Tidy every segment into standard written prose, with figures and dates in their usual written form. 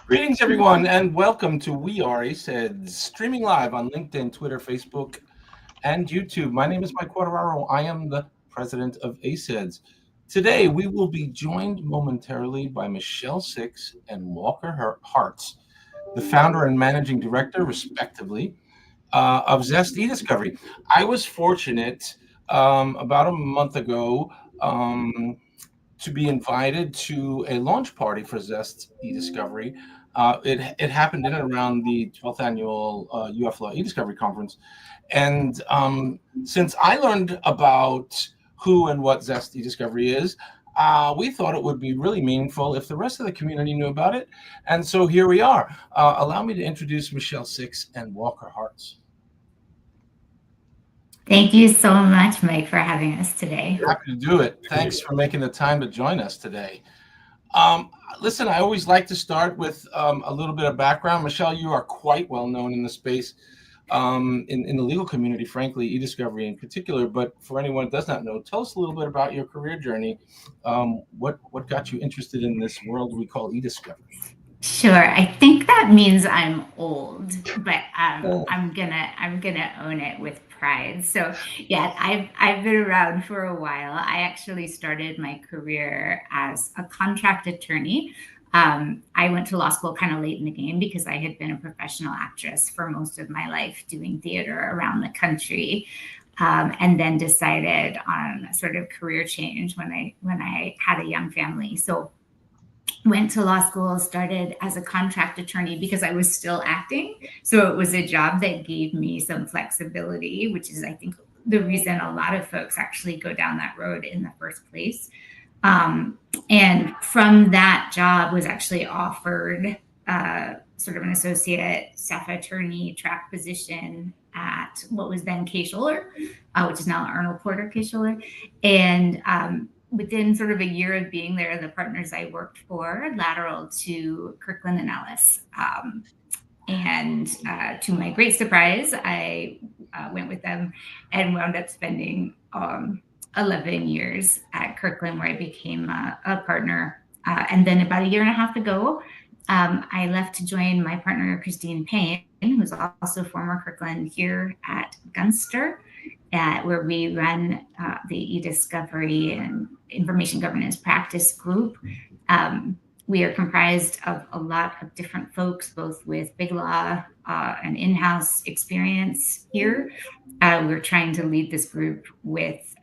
Greetings, everyone, and welcome to We Are ACEDS, streaming live on LinkedIn, Twitter, Facebook, and YouTube. My name is Mike Quartararo. I am the president of ACEDS. Today, we will be joined momentarily by Michelle Six and Walker Hartz, the founder and managing director, respectively, of Zest eDiscovery. I was fortunate about a month ago to be invited to a launch party for Zest eDiscovery. It happened in and around the 12th annual UF eDiscovery conference. And since I learned about who and what Zest eDiscovery is, we thought it would be really meaningful if the rest of the community knew about it. And so here we are. Allow me to introduce Michelle Six and Walker Hartz. Thank you so much, Mike, for having us today. Happy to do it. Thanks for making the time to join us today. Listen, I always like to start with a little bit of background. Michelle, you are quite well known in the space, in the legal community, frankly, eDiscovery in particular. But for anyone that does not know, tell us a little bit about your career journey. What got you interested in this world we call eDiscovery? Sure. I think that means I'm old, but I'm gonna own it with pride. So yeah, I've been around for a while. I actually started my career as a contract attorney. I went to law school kind of late in the game because I had been a professional actress for most of my life doing theater around the country. And then decided on a sort of career change when I had a young family. So went to law school, started as a contract attorney because I was still acting. So it was a job that gave me some flexibility, which is, I think, the reason a lot of folks actually go down that road in the first place. And from that job was actually offered sort of an associate staff attorney track position at what was then Kay Scholler, which is now Arnold Porter Kay Scholler. And within sort of a year of being there, the partners I worked for lateraled to Kirkland & Ellis. And to my great surprise, I went with them and wound up spending 11 years at Kirkland, where I became a partner. And then about a year and a half ago, I left to join my partner, Christine Payne, who's also former Kirkland, here at Gunster, where we run the eDiscovery and information governance practice group. We are comprised of a lot of different folks, both with big law and in-house experience here. We're trying to lead this group with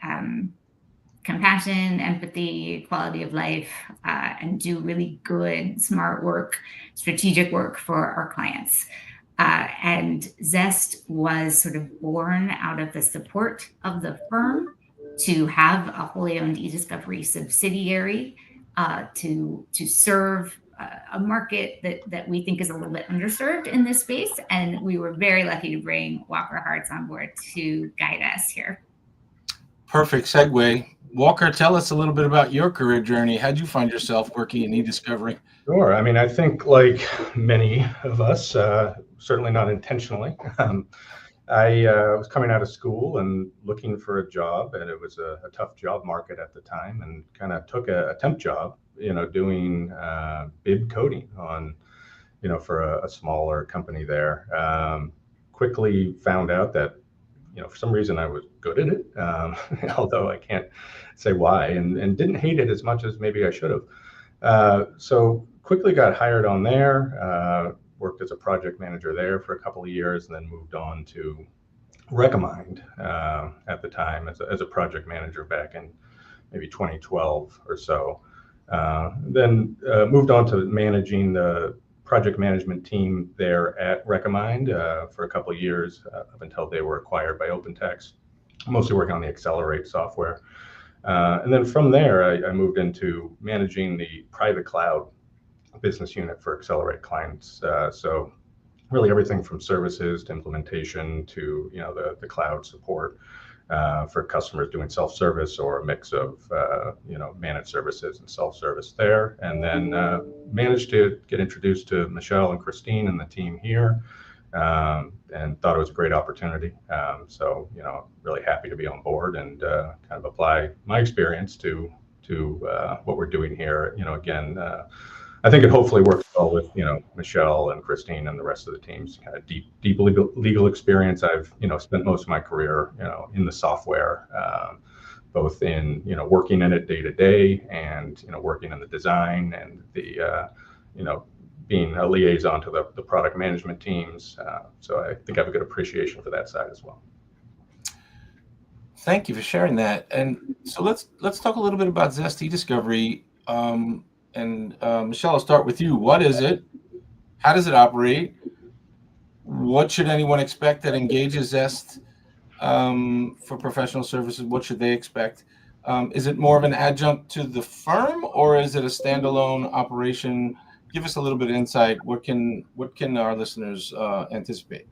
compassion, empathy, quality of life, and do really good, smart work, strategic work for our clients. And Zest was sort of born out of the support of the firm to have a wholly owned eDiscovery subsidiary to serve a market that we think is a little bit underserved in this space. And we were very lucky to bring Walker Hartz on board to guide us here. Perfect segue. Walker, tell us a little bit about your career journey. How'd you find yourself working in eDiscovery? Sure. I mean, I think like many of us, certainly not intentionally, I was coming out of school and looking for a job, and it was a tough job market at the time, and kind of took a temp job, doing bid coding on, for a smaller company there. Quickly found out that, for some reason I was good at it, although I can't say why, and didn't hate it as much as maybe I should have. So quickly got hired on there, worked as a project manager there for a couple of years, and then moved on to Recomind at the time as a project manager back in maybe 2012 or so. Then moved on to managing the project management team there at Recomind for a couple of years up until they were acquired by OpenText, mostly working on the Accelerate software. And then from there, I moved into managing the private cloud business unit for Accelerate clients. So really everything from services to implementation to the cloud support for customers doing self-service or a mix of managed services and self-service there. And then managed to get introduced to Michelle and Christine and the team here, and thought it was a great opportunity. So really happy to be on board and kind of apply my experience to what we're doing here. Again, I think it hopefully works well with, Michelle and Christine and the rest of the team's kind of deep legal experience. I've, spent most of my career, in the software, both in, working in it day to day and, working in the design and the, being a liaison to the product management teams. So I think I have a good appreciation for that side as well. Thank you for sharing that. And so let's talk a little bit about Zest eDiscovery. Michelle, I'll start with you. What is it? How does it operate? What should anyone expect that engages Zest for professional services? What should they expect? Is it more of an adjunct to the firm, or is it a standalone operation? Give us a little bit of insight. What can our listeners anticipate?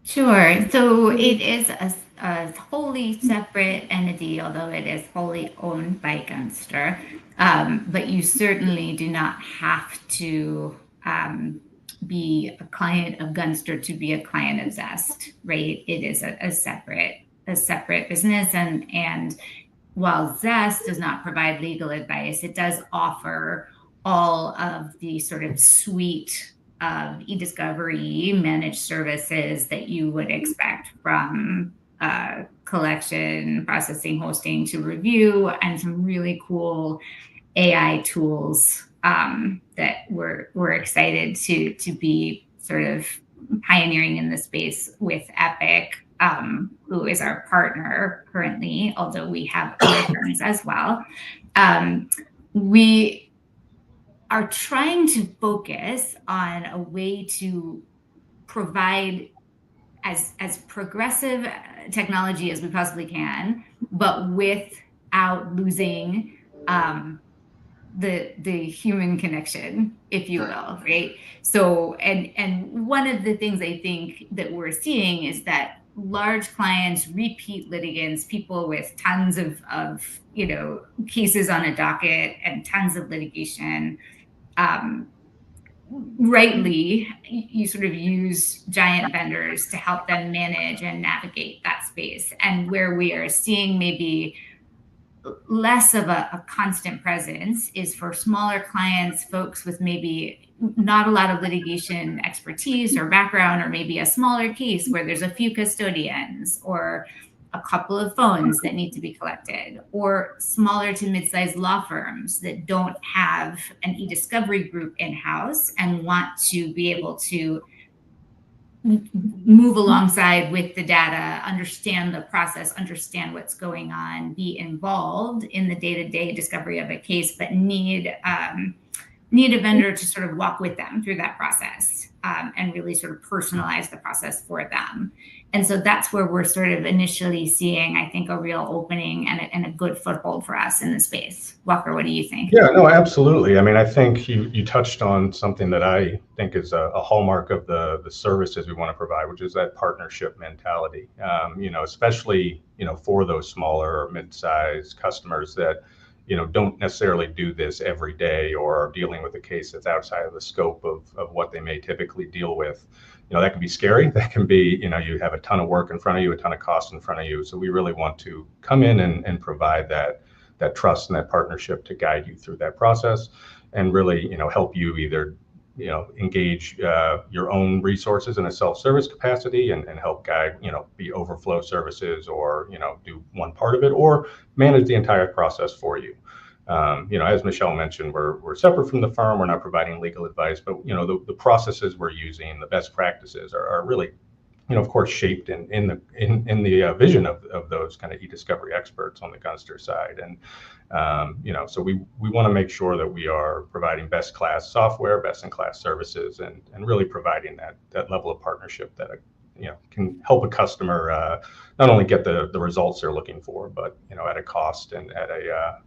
Sure. So it is a wholly separate entity, although it is wholly owned by Gunster. But you certainly do not have to be a client of Gunster to be a client of Zest, right? It is a separate business, and while Zest does not provide legal advice, it does offer all of the sort of suite of eDiscovery managed services that you would expect, from collection, processing, hosting to review, and some really cool AI tools that we're excited to be sort of pioneering in the space with Epic, who is our partner currently, although we have other firms as well. We are trying to focus on a way to provide as progressive technology as we possibly can, but without losing the human connection, if you will, right? So, and one of the things I think that we're seeing is that large clients, repeat litigants, people with tons of cases on a docket and tons of litigation, rightly, you sort of use giant vendors to help them manage and navigate that space. And where we are seeing maybe less of a constant presence is for smaller clients, folks with maybe not a lot of litigation expertise or background, or maybe a smaller case where there's a few custodians or a couple of phones that need to be collected, or smaller to mid-sized law firms that don't have an eDiscovery group in-house and want to be able to move alongside with the data, understand the process, understand what's going on, be involved in the day-to-day discovery of a case, but need a vendor to sort of walk with them through that process, and really sort of personalize the process for them. And so that's where we're sort of initially seeing, I think, a real opening and a good foothold for us in the space. Walker, what do you think? Yeah, no, absolutely. I mean, I think you touched on something that I think is a hallmark of the services we want to provide, which is that partnership mentality. Especially, for those smaller or mid-sized customers that, don't necessarily do this every day, or are dealing with a case that's outside of the scope of what they may typically deal with. That can be scary. That can be, you have a ton of work in front of you, a ton of cost in front of you. So we really want to come in and provide that trust and that partnership to guide you through that process, and really, help you either, engage your own resources in a self-service capacity and help guide, be overflow services, or, do one part of it, or manage the entire process for you. As Michelle mentioned, we're separate from the firm. We're not providing legal advice, but the processes we're using, the best practices are really, of course, shaped in the vision of those kind of eDiscovery experts on the Gunster side. And so we want to make sure that we are providing best class software, best in class services, and really providing that level of partnership that can help a customer not only get the results they're looking for, but at a cost and at a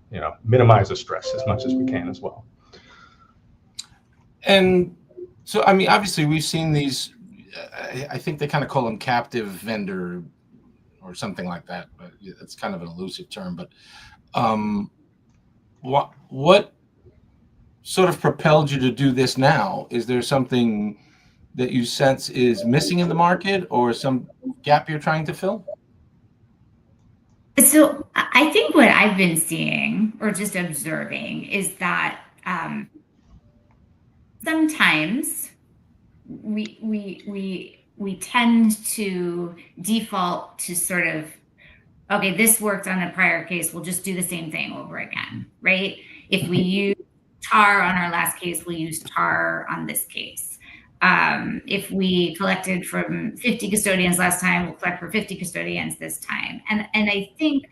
minimize the stress as much as we can as well. And so, I mean, obviously, we've seen these. I think they kind of call them captive vendor or something like that, but it's kind of an elusive term. But what sort of propelled you to do this now? Is there something that you sense is missing in the market, or some gap you're trying to fill? So I think what I've been seeing or just observing is that sometimes we tend to default to sort of, okay, this worked on a prior case, we'll just do the same thing over again, right? If we use tar on our last case, we'll use tar on this case. If we collected from 50 custodians last time, we'll collect for 50 custodians this time. And I think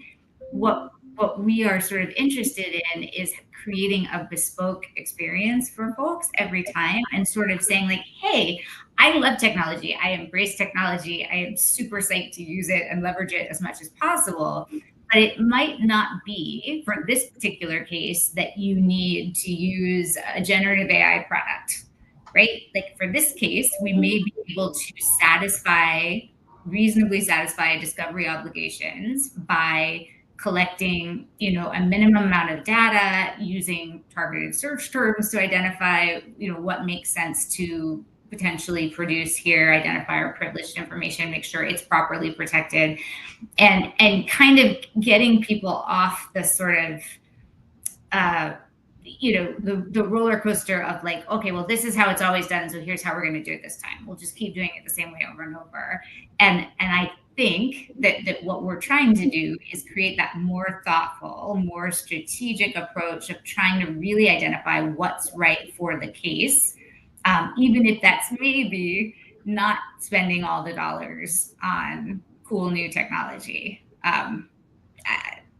what we are sort of interested in is creating a bespoke experience for folks every time, and sort of saying like, hey, I love technology. I embrace technology. I am super psyched to use it and leverage it as much as possible. But it might not be for this particular case that you need to use a generative AI product, right? Like for this case, we may be able to reasonably satisfy discovery obligations by collecting, a minimum amount of data, using targeted search terms to identify, what makes sense to potentially produce here, identify our privileged information, make sure it's properly protected, and kind of getting people off the sort of, the roller coaster of like, okay, well, this is how it's always done, so here's how we're going to do it this time. We'll just keep doing it the same way over and over. And I think that what we're trying to do is create that more thoughtful, more strategic approach of trying to really identify what's right for the case, even if that's maybe not spending all the dollars on cool new technology.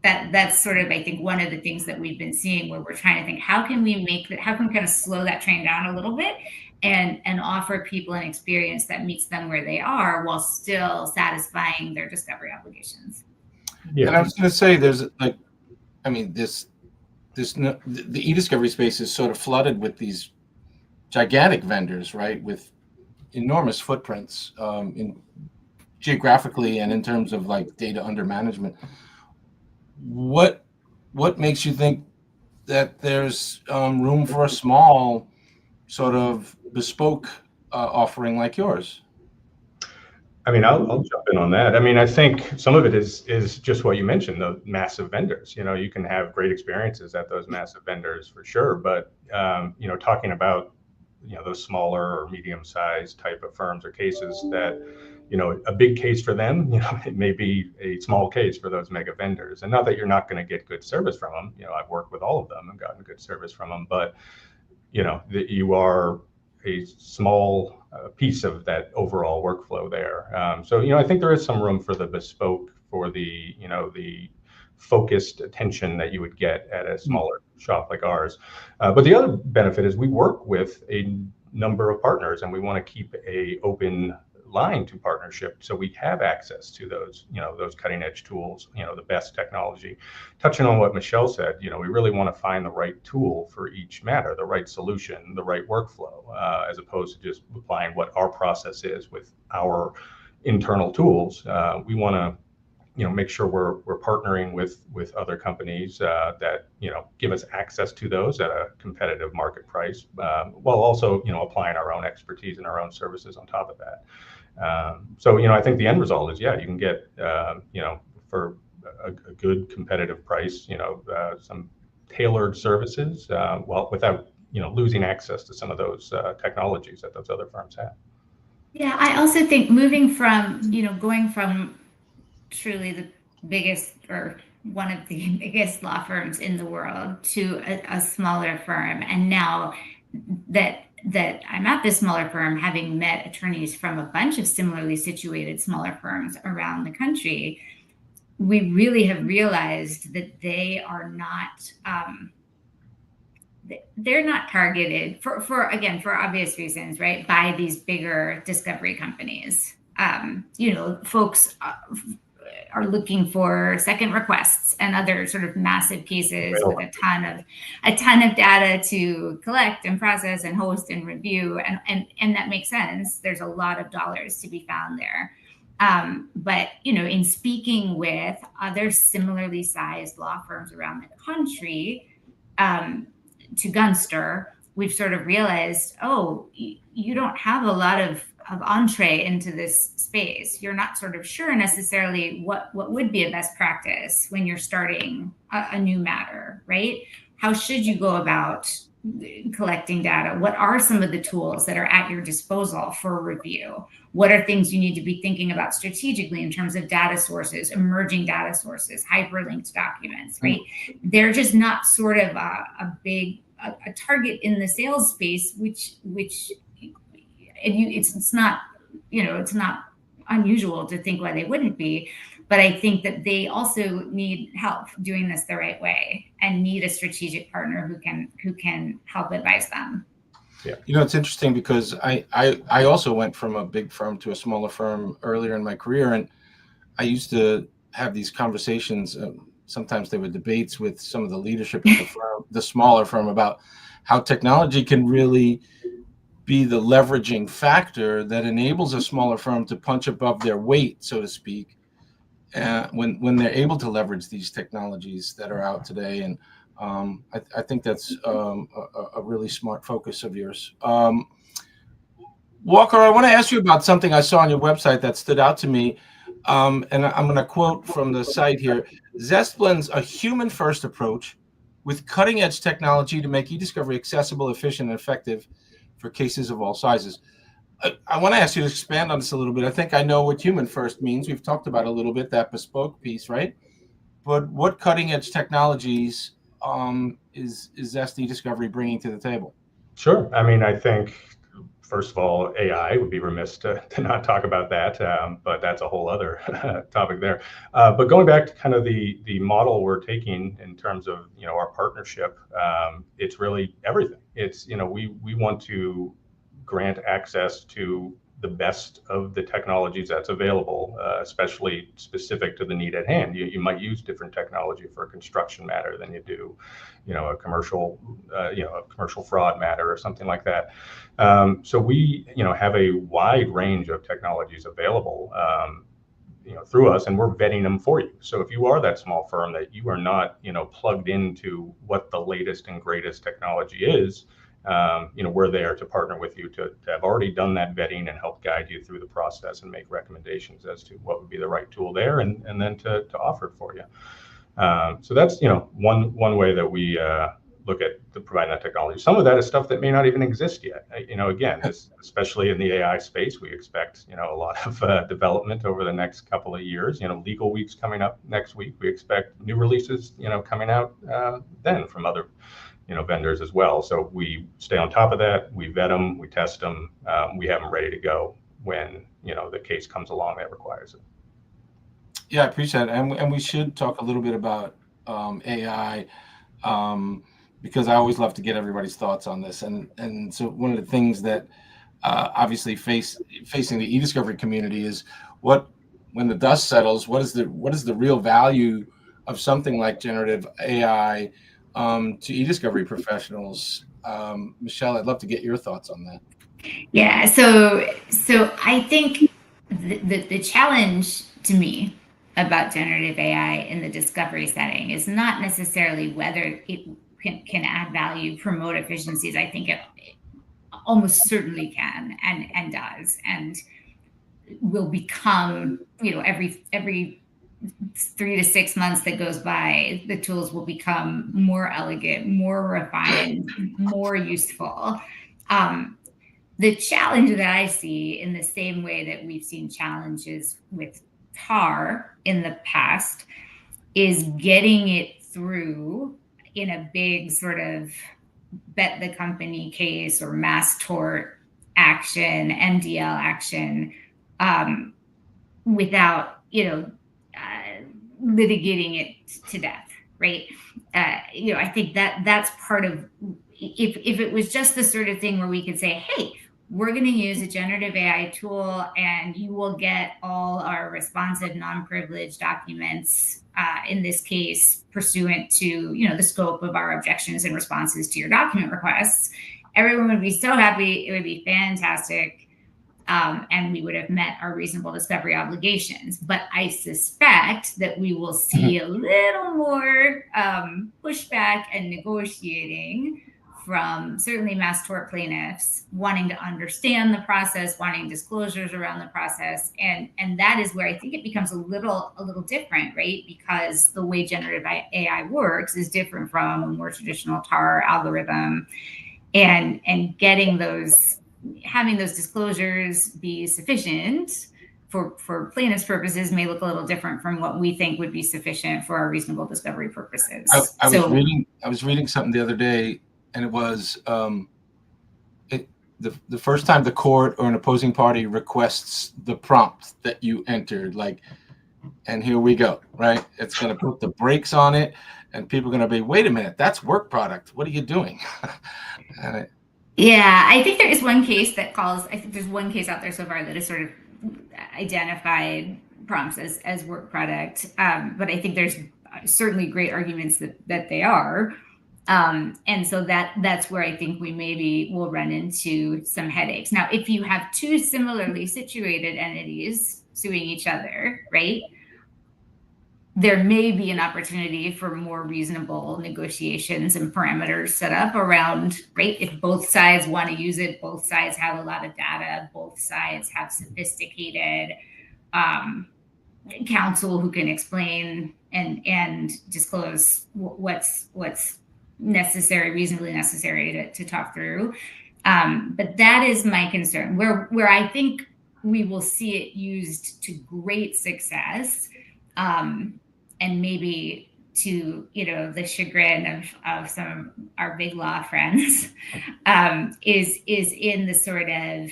That's sort of, I think, one of the things that we've been seeing, where we're trying to think, how can we kind of slow that train down a little bit and offer people an experience that meets them where they are while still satisfying their discovery obligations. Yeah. And I was going to say, there's like, I mean, the eDiscovery space is sort of flooded with these gigantic vendors, right, with enormous footprints geographically and in terms of like data under management. What makes you think that there's room for a small sort of bespoke offering like yours? I mean, I'll jump in on that. I mean, I think some of it is just what you mentioned, the massive vendors. You can have great experiences at those massive vendors for sure, but talking about those smaller or medium-sized type of firms or cases that a big case for them, it may be a small case for those mega vendors. And not that you're not going to get good service from them. I've worked with all of them and gotten good service from them, but that you are a small piece of that overall workflow there. So I think there is some room for the bespoke, for the the focused attention that you would get at a smaller shop like ours. But the other benefit is we work with a number of partners, and we want to keep a open line to partnership, so we have access to those those cutting edge tools, the best technology. Touching on what Michelle said, we really want to find the right tool for each matter, the right solution, the right workflow, as opposed to just applying what our process is with our internal tools. We want to make sure we're partnering with other companies that give us access to those at a competitive market price, while also applying our own expertise and our own services on top of that. So I think the end result is, you can get for a good competitive price, some tailored services, without losing access to some of those technologies that those other firms have. Yeah, I also think moving from going from truly the biggest, or one of the biggest law firms in the world, to a smaller firm, and now that I'm at this smaller firm, having met attorneys from a bunch of similarly situated smaller firms around the country, we really have realized that they are not they're not targeted for obvious reasons, right, by these bigger discovery companies. Folks are looking for second requests and other sort of massive cases with a ton of data to collect and process and host and review, and that makes sense. There's a lot of dollars to be found there. But in speaking with other similarly sized law firms around the country, to Gunster, we've sort of realized, you don't have a lot of entree into this space. You're not sort of sure necessarily what would be a best practice when you're starting a new matter, right? How should you go about collecting data? What are some of the tools that are at your disposal for review? What are things you need to be thinking about strategically in terms of data sources, emerging data sources, hyperlinked documents, right? They're just not sort of a target in the sales space, it's not, it's not unusual to think why they wouldn't be. But I think that they also need help doing this the right way and need a strategic partner who can help advise them. Yeah. It's interesting because I also went from a big firm to a smaller firm earlier in my career, and I used to have these conversations. Sometimes they were debates with some of the leadership of the firm, the smaller firm, about how technology can really be the leveraging factor that enables a smaller firm to punch above their weight, so to speak, when they're able to leverage these technologies that are out today. And I think that's a really smart focus of yours. Walker, I want to ask you about something I saw on your website that stood out to me. And I'm going to quote from the site here. Zest blends a human-first approach with cutting-edge technology to make eDiscovery accessible, efficient, and effective for cases of all sizes. I want to ask you to expand on this a little bit. I think I know what human first means. We've talked about a little bit, that bespoke piece, right? But what cutting edge technologies is Zest eDiscovery bringing to the table? Sure. I mean, I think, first of all, AI would be remiss to not talk about that, but that's a whole other topic there. But going back to kind of the model we're taking in terms of, our partnership, it's really everything. It's, we want to grant access to the best of the technologies that's available, especially specific to the need at hand. You might use different technology for a construction matter than you do, a commercial fraud matter or something like that. So we, have a wide range of technologies available, through us, and we're vetting them for you. So if you are that small firm that you are not, plugged into what the latest and greatest technology is, we're there to partner with you to have already done that vetting and help guide you through the process and make recommendations as to what would be the right tool there, and then to offer it for you. So that's, one way that we look at providing that technology. Some of that is stuff that may not even exist yet. Again, especially in the AI space, we expect, a lot of development over the next couple of years. Legal Week's coming up next week. We expect new releases, coming out then from other vendors as well. So we stay on top of that. We vet them, we test them, we have them ready to go when, the case comes along that requires it. Yeah, I appreciate it. And we should talk a little bit about AI, because I always love to get everybody's thoughts on this. And so one of the things that obviously facing the eDiscovery community is when the dust settles, what is the real value of something like generative AI to eDiscovery professionals? Michelle, I'd love to get your thoughts on that. Yeah, so I think the challenge to me about generative AI in the discovery setting is not necessarily whether it can add value, promote efficiencies. I think it almost certainly can and does, and will become, every 3 to 6 months that goes by, the tools will become more elegant, more refined, more useful. The challenge that I see, in the same way that we've seen challenges with TAR in the past, is getting it through in a big sort of bet the company case or mass tort action, MDL action, without, litigating it to death, right? I think that's part of, if it was just the sort of thing where we could say, hey, we're going to use a generative AI tool and you will get all our responsive non-privileged documents, in this case, pursuant to, the scope of our objections and responses to your document requests. Everyone would be so happy. It would be fantastic. And we would have met our reasonable discovery obligations. But I suspect that we will see a little more pushback and negotiating from certainly mass tort plaintiffs wanting to understand the process, wanting disclosures around the process. And that is where I think it becomes a little different, right? Because the way generative AI works is different from a more traditional TAR algorithm, and having those disclosures be sufficient for plaintiffs' purposes may look a little different from what we think would be sufficient for our reasonable discovery purposes. I was reading something the other day, and it was the first time the court or an opposing party requests the prompt that you entered, like, and here we go, right? It's going to put the brakes on it, and people are going to be, wait a minute, that's work product. What are you doing? Yeah, I think there is one case I think there's one case out there so far that has sort of identified prompts as work product. But I think there's certainly great arguments that they are. And so that's where I think we maybe will run into some headaches. Now, if you have two similarly situated entities suing each other, right, there may be an opportunity for more reasonable negotiations and parameters set up around, right? If both sides want to use it, both sides have a lot of data, both sides have sophisticated counsel who can explain and disclose what's necessary, reasonably necessary to talk through. But that is my concern, where I think we will see it used to great success, and maybe to the chagrin of some of our big law friends, is in the sort of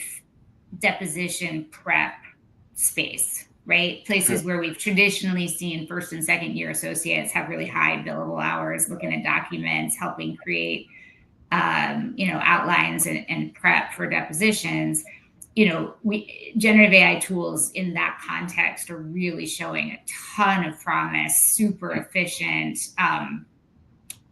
deposition prep space, right? Places where we've traditionally seen first and second year associates have really high billable hours, looking at documents, helping create outlines and prep for depositions. Generative AI tools in that context are really showing a ton of promise, super efficient.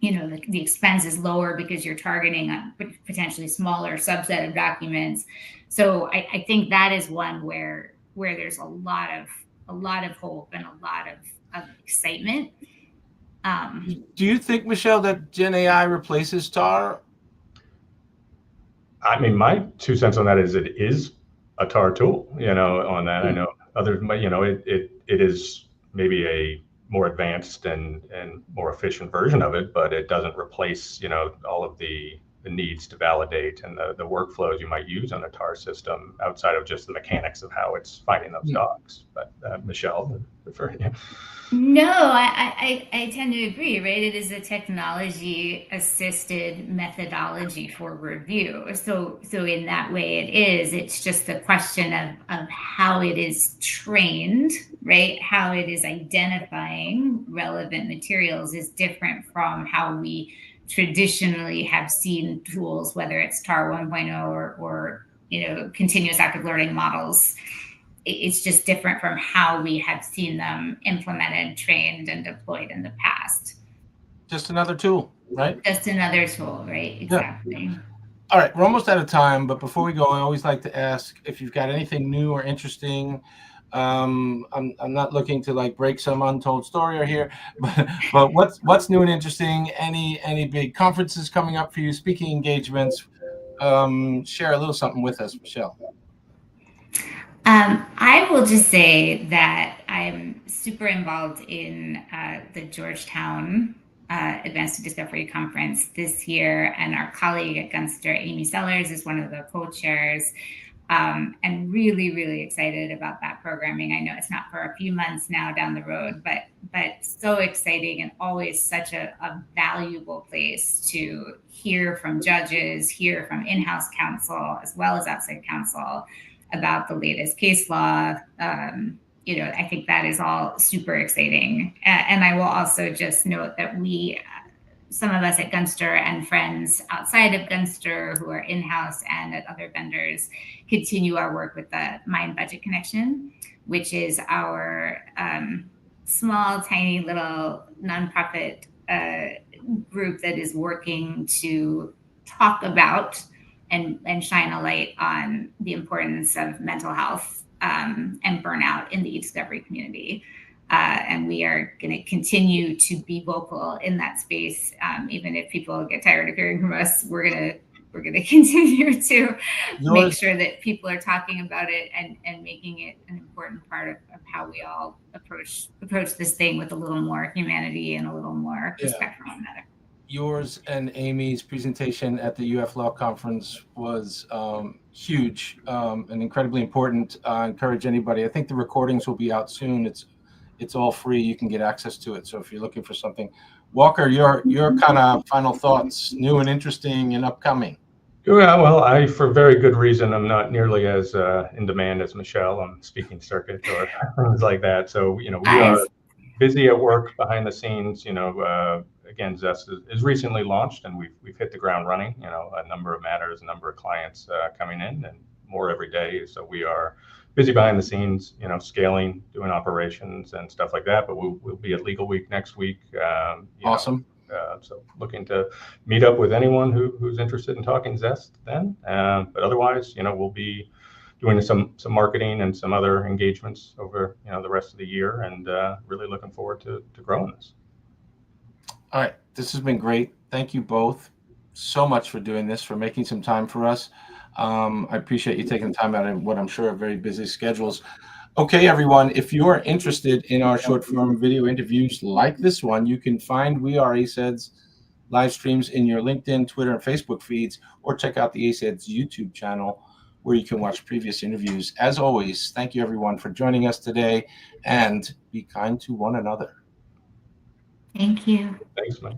The expense is lower because you're targeting a potentially smaller subset of documents. So I think that is one where there's a lot of hope and a lot of excitement. Do you think, Michelle, that Gen AI replaces TAR? I mean, my 2 cents on that is it is a TAR tool, on that. I know others, it is maybe a more advanced and more efficient version of it, but it doesn't replace, all of the needs to validate and the workflows you might use on a TAR system outside of just the mechanics of how it's finding those docs. But Michelle, referring you. No, I tend to agree, right? It is a technology assisted methodology for review. So in that way it is. It's just a question of how it is trained, right? How it is identifying relevant materials is different from how we traditionally have seen tools, whether it's TAR 1.0 or continuous active learning models. It's just different from how we have seen them implemented, trained, and deployed in the past. Just another tool, right? Just another tool, right? Exactly. Yeah. All right, we're almost out of time, but before we go, I always like to ask if you've got anything new or interesting. I'm not looking to break some untold story here, but what's new and interesting? Any big conferences coming up for you? Speaking engagements? Share a little something with us, Michelle. I will just say that I'm super involved in the Georgetown Advanced eDiscovery Conference this year, and our colleague at Gunster, Amy Sellers, is one of the co-chairs, and really, really excited about that programming. I know it's not for a few months now down the road, but so exciting, and always such a valuable place to hear from judges, hear from in-house counsel, as well as outside counsel, about the latest case law. I think that is all super exciting. And I will also just note that some of us at Gunster and friends outside of Gunster who are in-house and at other vendors, continue our work with the Mind Budget Connection, which is our small, tiny little nonprofit group that is working to talk about and shine a light on the importance of mental health and burnout in the eDiscovery community. And we are going to continue to be vocal in that space. Even if people get tired of hearing from us, we're going to continue to make sure that people are talking about it and making it an important part of how we all approach this thing with a little more humanity and a little more respect for one another. Yours and Amy's presentation at the UF Law Conference was huge and incredibly important. I encourage anybody. I think the recordings will be out soon. It's all free. You can get access to it. So if you're looking for something, Walker, your kind of final thoughts, new and interesting and upcoming. Yeah, well, I, for very good reason, I'm not nearly as in demand as Michelle on speaking circuit or things like that. So, we are busy at work behind the scenes. Again, Zest is recently launched, and we've hit the ground running. A number of matters, a number of clients coming in, and more every day. So we are busy behind the scenes, scaling, doing operations and stuff like that. But we'll be at Legal Week next week. Awesome. So looking to meet up with anyone who's interested in talking Zest then. But otherwise, we'll be doing some marketing and some other engagements over the rest of the year, and really looking forward to growing this. All right, this has been great. Thank you both so much for doing this, for making some time for us. I appreciate you taking the time out of what I'm sure are very busy schedules. Okay, everyone, if you are interested in our short form video interviews like this one, you can find We Are ACEDS live streams in your LinkedIn, Twitter, and Facebook feeds, or check out the ACEDS YouTube channel where you can watch previous interviews. As always, thank you, everyone, for joining us today, and be kind to one another. Thank you. Thanks, man.